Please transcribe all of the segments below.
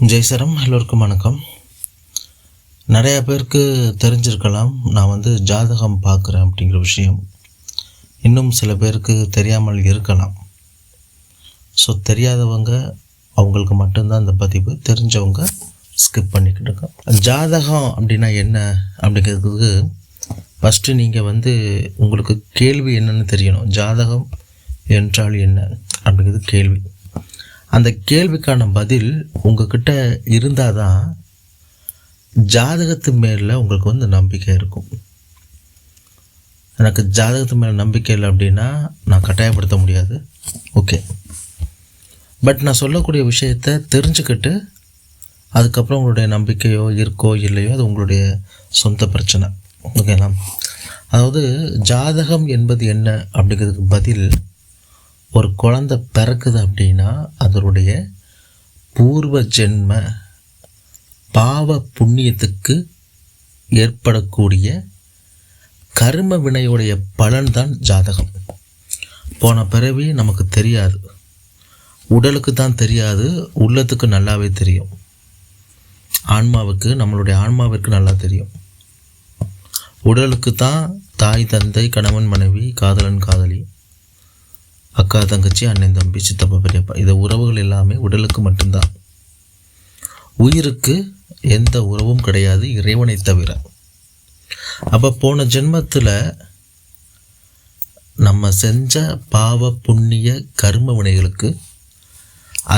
ஜெய்சரம், எல்லோருக்கும் வணக்கம். நிறையா பேருக்கு தெரிஞ்சிருக்கலாம் நான் ஜாதகம் பார்க்குறேன் அப்படிங்கிற விஷயம். இன்னும் சில பேருக்கு தெரியாமல் இருக்கலாம். ஸோ தெரியாதவங்க அவங்களுக்கு மட்டும்தான் இந்த பதிவு, தெரிஞ்சவங்க ஸ்கிப் பண்ணிக்கிட்டு இருக்கோம். ஜாதகம் அப்படின்னா என்ன அப்படிங்கிறதுக்கு ஃபஸ்ட்டு நீங்கள் உங்களுக்கு கேள்வி என்னென்னு தெரியணும். ஜாதகம் என்றால் என்ன அப்படிங்கிறது கேள்வி. அந்த கேள்விக்கான பதில் உங்ககிட்ட இருந்தால் தான் ஜாதகத்து மேலே உங்களுக்கு நம்பிக்கை இருக்கும். எனக்கு ஜாதகத்து மேலே நம்பிக்கை இல்லை அப்படின்னா நான் கட்டாயப்படுத்த முடியாது, ஓகே. பட் நான் சொல்லக்கூடிய விஷயத்தை தெரிஞ்சுக்கிட்டு அதுக்கப்புறம் உங்களுடைய நம்பிக்கையோ இருக்கோ இல்லையோ அது உங்களுடைய சொந்த பிரச்சனை, ஓகேங்களா. அதாவது ஜாதகம் என்பது என்ன அப்படிங்கிறதுக்கு பதில், ஒரு குழந்தை பிறக்குது அப்படின்னா அதனுடைய பூர்வ ஜென்ம பாவ புண்ணியத்துக்கு ஏற்படக்கூடிய கர்ம வினையுடைய பலன்தான் ஜாதகம். போன பிறவி நமக்கு தெரியாது, உடலுக்கு தான் தெரியாது, உள்ளத்துக்கு நல்லாவே தெரியும். ஆன்மாவுக்கு, நம்மளுடைய ஆன்மாவிற்கு நல்லா தெரியும். உடலுக்கு தான் தாய் தந்தை கணவன் மனைவி காதலன் காதலி அக்கா தங்கச்சி அண்ணன் தம்பி சித்தப்பா பெரியப்பா, இந்த உறவுகள் எல்லாமே உடலுக்கு மட்டும்தான். உயிருக்கு எந்த உறவும் கிடையாது இறைவனை தவிர. அப்போ போன ஜென்மத்தில் நம்ம செஞ்ச பாவ புண்ணிய கர்ம வினைகளுக்கு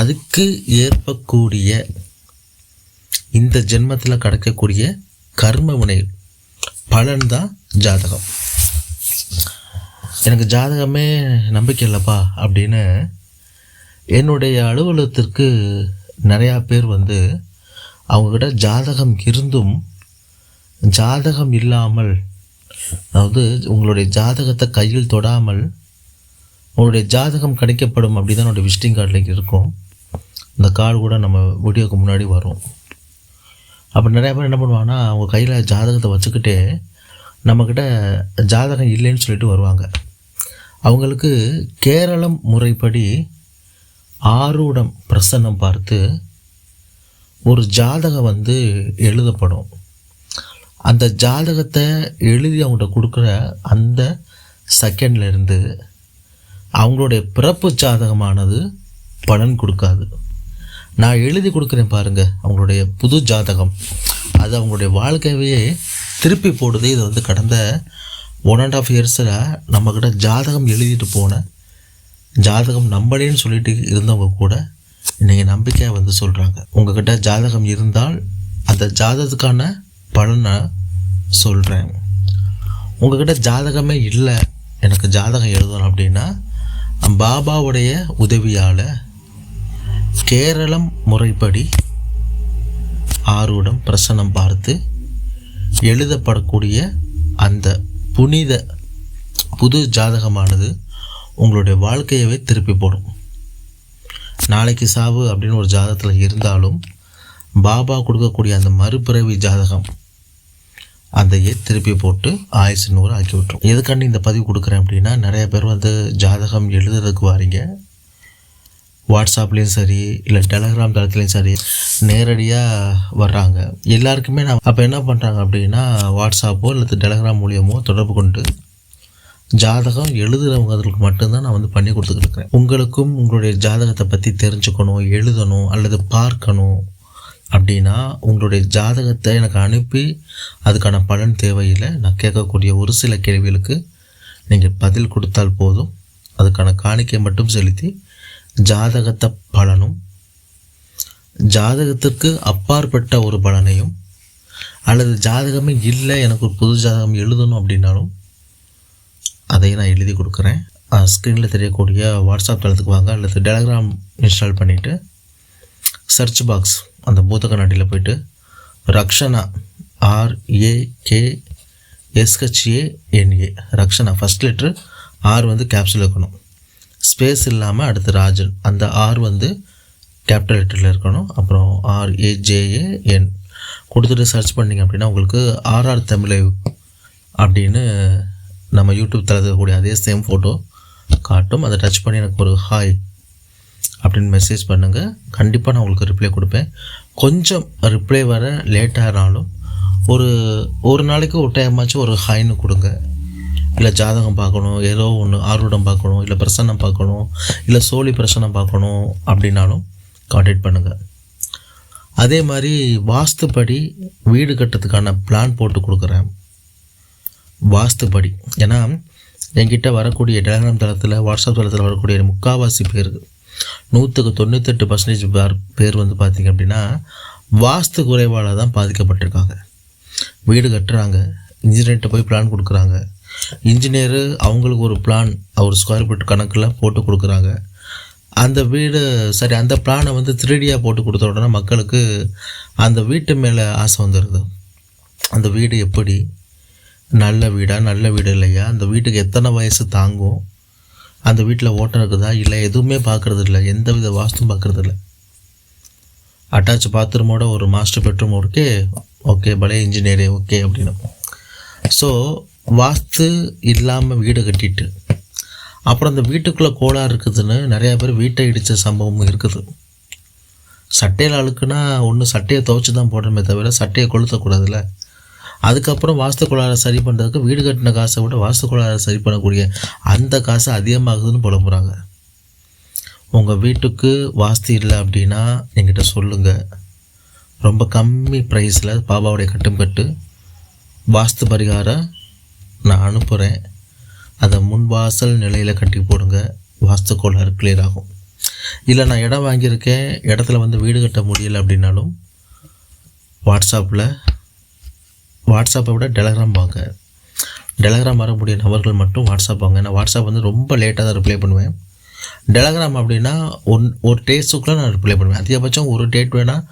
அதுக்கு ஏற்பக்கூடிய இந்த ஜென்மத்தில் கிடைக்கக்கூடிய கர்ம வினைகள் பலன்தான் ஜாதகம். எனக்கு ஜாதகமே நம்பிக்கை இல்லைப்பா அப்படின்னு என்னுடைய அலுவலகத்திற்கு நிறையா பேர் அவங்கக்கிட்ட ஜாதகம் இருந்தும் ஜாதகம் இல்லாமல், அதாவது உங்களுடைய ஜாதகத்தை கையில் தொடாமல் உங்களுடைய ஜாதகம் கிடைக்கப்படும் அப்படி தான் என்னோடய விசிட்டிங் கார்டில் இருக்கும். இந்த கார்டு கூட நம்ம வீடியோக்கு முன்னாடி வரும். அப்போ நிறையா பேர் என்ன பண்ணுவாங்கன்னா அவங்க கையில் ஜாதகத்தை வச்சுக்கிட்டே நம்மக்கிட்ட ஜாதகம் இல்லைன்னு சொல்லிட்டு வருவாங்க. அவங்களுக்கு கேரளம் முறைப்படி ஆரூடம் பிரசன்னம் பார்த்து ஒரு ஜாதகம் எழுதப்படும். அந்த ஜாதகத்தை எழுதி அவங்கள்ட்ட கொடுக்குற அந்த செகண்ட்லேருந்து அவங்களுடைய பிறப்பு ஜாதகமானது பலன் கொடுக்காது. நான் எழுதி கொடுக்குறேன் பாருங்கள், அவங்களுடைய புது ஜாதகம், அது அவங்களுடைய வாழ்க்கையவே திருப்பி போடுது. இது கடந்த 1.5 இயர்ஸில் நம்மக்கிட்ட ஜாதகம் எழுதிட்டு போன, ஜாதகம் நம்பலேன்னு சொல்லிட்டு இருந்தவங்க கூட இன்றைக்கி நம்பிக்கையாக சொல்கிறாங்க. உங்கள்கிட்ட ஜாதகம் இருந்தால் அந்த ஜாதகத்துக்கான பலனை சொல்கிறேன். உங்கள்கிட்ட ஜாதகமே இல்லை, எனக்கு ஜாதகம் எழுதணும் அப்படின்னா பாபாவுடைய உதவியால் கேரளம் முறைப்படி ஆரூடம் பிரசன்னம் பார்த்து எழுதப்படக்கூடிய அந்த புனித புது ஜாதகமானது உங்களுடைய வாழ்க்கையவே திருப்பி போடும். நாளைக்கு சாவு அப்படின்னு ஒரு ஜாதகத்தில் இருந்தாலும் பாபா கொடுக்கக்கூடிய அந்த மறுபிறவி ஜாதகம் அதையே திருப்பி போட்டு ஆயுசு 100 ஆக்கி விட்டுரும். எதுக்காண்டி இந்த பதிவு கொடுக்குறேன் அப்படின்னா, நிறைய பேர் ஜாதகம் எழுதுறதுக்கு வாரீங்க. வாட்ஸ்அப்லேயும் சரி இல்லை டெலகிராம் தளத்துலேயும் சரி நேரடியாக வர்றாங்க. எல்லாருக்குமே நான் அப்போ என்ன பண்ணுறாங்க அப்படின்னா, வாட்ஸ்அப்போ இல்லை டெலகிராம் மூலியமோ தொடர்பு கொண்டு ஜாதகம் எழுதுகிறவங்க அதுக்கு மட்டும்தான் நான் பண்ணி கொடுத்துக்கிட்டு இருக்கிறேன். உங்களுக்கும் உங்களுடைய ஜாதகத்தை பற்றி தெரிஞ்சுக்கணும், எழுதணும் அல்லது பார்க்கணும் அப்படின்னா உங்களுடைய ஜாதகத்தை எனக்கு அனுப்பி அதுக்கான பலன் தேவையில்லை. நான் கேட்கக்கூடிய ஒரு சில கேள்விகளுக்கு நீங்கள் பதில் கொடுத்தால் போதும். அதுக்கான காணிக்கை மட்டும் செலுத்தி ஜாதகத்தை பலனும், ஜாதகத்திற்கு அப்பாற்பட்ட ஒரு பலனையும், அல்லது ஜாதகமே இல்லை எனக்கு ஒரு புது ஜாதகம் எழுதணும் அப்படின்னாலும் அதையும் நான் எழுதி கொடுக்குறேன். ஸ்க்ரீனில் தெரியக்கூடிய வாட்ஸ்அப் தளத்துக்கு வாங்க, அல்லது டெலகிராம் இன்ஸ்டால் பண்ணிவிட்டு சர்ச் பாக்ஸ் அந்த பூத கண்ணாடியில் போய்ட்டு Rakshana RAKSHANA Rakshana first letter R capsule இருக்கணும், ஸ்பேஸ் இல்லாமல் அடுத்து ராஜன், அந்த ஆர் கேபிட்டல் லெட்டரில் இருக்கணும். அப்புறம் RAJAN கொடுத்துட்டு சர்ச் பண்ணிங்க அப்படின்னா உங்களுக்கு RR தமிழ் அப்படின்னு நம்ம யூடியூப் தளத்தில் கூடிய அதே சேம் ஃபோட்டோ காட்டும். அதை டச் பண்ணி எனக்கு ஒரு ஹாய் அப்படின்னு மெசேஜ் பண்ணுங்கள். கண்டிப்பாக நான் உங்களுக்கு ரிப்ளை கொடுப்பேன். கொஞ்சம் ரிப்ளை வர லேட்டானாலும் ஒரு நாளைக்கு ஒரு டைமாச்சும் ஒரு ஹாய்னு கொடுங்க. இல்லை ஜாதகம் பார்க்கணும், ஏதோ ஒன்று ஆர்வடம் பார்க்கணும், இல்லை பிரசன்னம் பார்க்கணும், இல்லை சோழி பிரசன்னம் பார்க்கணும் அப்படின்னாலும் கான்டாக்ட் பண்ணுங்கள். அதே மாதிரி வாஸ்துப்படி வீடு கட்டுறதுக்கான பிளான் போட்டு கொடுக்குறேன். வாஸ்துப்படி ஏன்னா என்கிட்ட வரக்கூடிய டெலிகிராம் தளத்தில், வாட்ஸ்அப் தளத்தில் வரக்கூடிய முக்கால்வாசி பேர் 98% பேர் வந்து பார்த்திங்க அப்படின்னா வாஸ்து குறைவால் தான் பாதிக்கப்பட்டிருக்காங்க. வீடு கட்டுறாங்க, இன்ஜினியர்கிட்ட போய் பிளான் கொடுக்குறாங்க, இன்ஜினியரு அவங்களுக்கு ஒரு பிளான் ஒரு ஸ்கொயர் ஃபீட் கணக்கில் போட்டு கொடுக்குறாங்க. அந்த வீடு சரி, அந்த பிளானை வந்து 3Dயாக போட்டு கொடுத்த உடனே மக்களுக்கு அந்த வீட்டு மேலே ஆசை வந்துடுது. அந்த வீடு எப்படி, நல்ல வீடா நல்ல வீடு இல்லையா, அந்த வீட்டுக்கு எத்தனை வயசு தாங்கும், அந்த வீட்டில் ஓட்டம் இருக்குதா இல்லை, எதுவுமே பார்க்குறது இல்லை, எந்த வித வாஸ்தும் பார்க்குறது இல்லை. அட்டாச் பாத்ரூமோட ஒரு மாஸ்டர் பெட்ரூம் ஓகே பழைய இன்ஜினியரே ஓகே அப்படின்னு. ஸோ வாஸ்து இல்லாமல் வீடு கட்டிட்டு அப்புறம் அந்த வீட்டுக்குள்ளே கோளாறு இருக்குதுன்னு நிறையா பேர் வீட்டை இடித்த சம்பவம் இருக்குது. சட்டையில் அழுக்குன்னா ஒன்று சட்டையை துவைச்சி தான் போடணுமே தவிர சட்டையை கொளுத்தக்கூடாதுல்ல. அதுக்கப்புறம் வாஸ்து கோளாறை சரி பண்ணுறதுக்கு வீடு கட்டின காசை விட வாஸ்து கோளாறை சரி பண்ணக்கூடிய அந்த காசு அதிகமாகுதுன்னு புலம்புறாங்க. உங்கள் வீட்டுக்கு வாஸ்து இல்லை அப்படின்னா என்கிட்ட சொல்லுங்கள். ரொம்ப கம்மி ப்ரைஸில் பாபாவுடைய கட்டு வாஸ்து பரிகாரம் நான் அனுப்புகிறேன். அதை முன்வாசல் நிலையில் கட்டி போடுங்க, வாஸ்து கோளாறு கிளியர் ஆகும். இல்லை நான் இடம் வாங்கியிருக்கேன், இடத்துல வந்து வீடு கட்ட முடியலை அப்படின்னாலும் வாட்ஸ்அப்பை விட டெலிகிராம் வாங்க. டெலிகிராம் வரக்கூடிய நபர்கள் மட்டும் வாட்ஸ்அப் வாங்க. நான் வாட்ஸ்அப் வந்து ரொம்ப லேட்டாக தான் ரிப்ளை பண்ணுவேன். டெலிகிராம் அப்படின்னா ஒரு டேட்ஸுக்குள்ளே நான் ரிப்ளை பண்ணுவேன். அதிகபட்சம் ஒரு டேட் வேணால்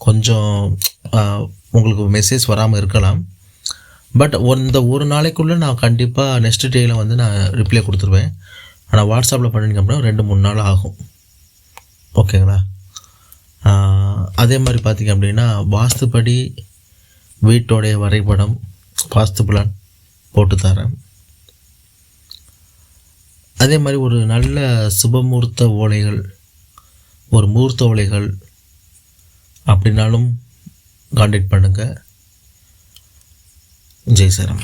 கொஞ்சம் உங்களுக்கு மெசேஜ் வராமல் இருக்கலாம். பட் இந்த ஒரு நாளைக்குள்ளே நான் கண்டிப்பாக நெக்ஸ்ட் டேயில் வந்து நான் ரிப்ளை கொடுத்துருவேன். ஆனால் வாட்ஸ்அப்பில் பண்ணிங்க அப்படின்னா 2-3 நாள் ஆகும். ஓகேங்களா? அதே மாதிரி பார்த்திங்க அப்படின்னா வாஸ்துப்படி வீட்டோடைய வரைபடம் வாஸ்து பிளான் போட்டு தரேன். அதே மாதிரி ஒரு நல்ல சுபமுகூர்த்த ஓலைகள், ஒரு முகூர்த்த ஓலைகள் அப்படின்னாலும் கான்டாக்ட் பண்ணுங்கள். ஜெய் சாரம்.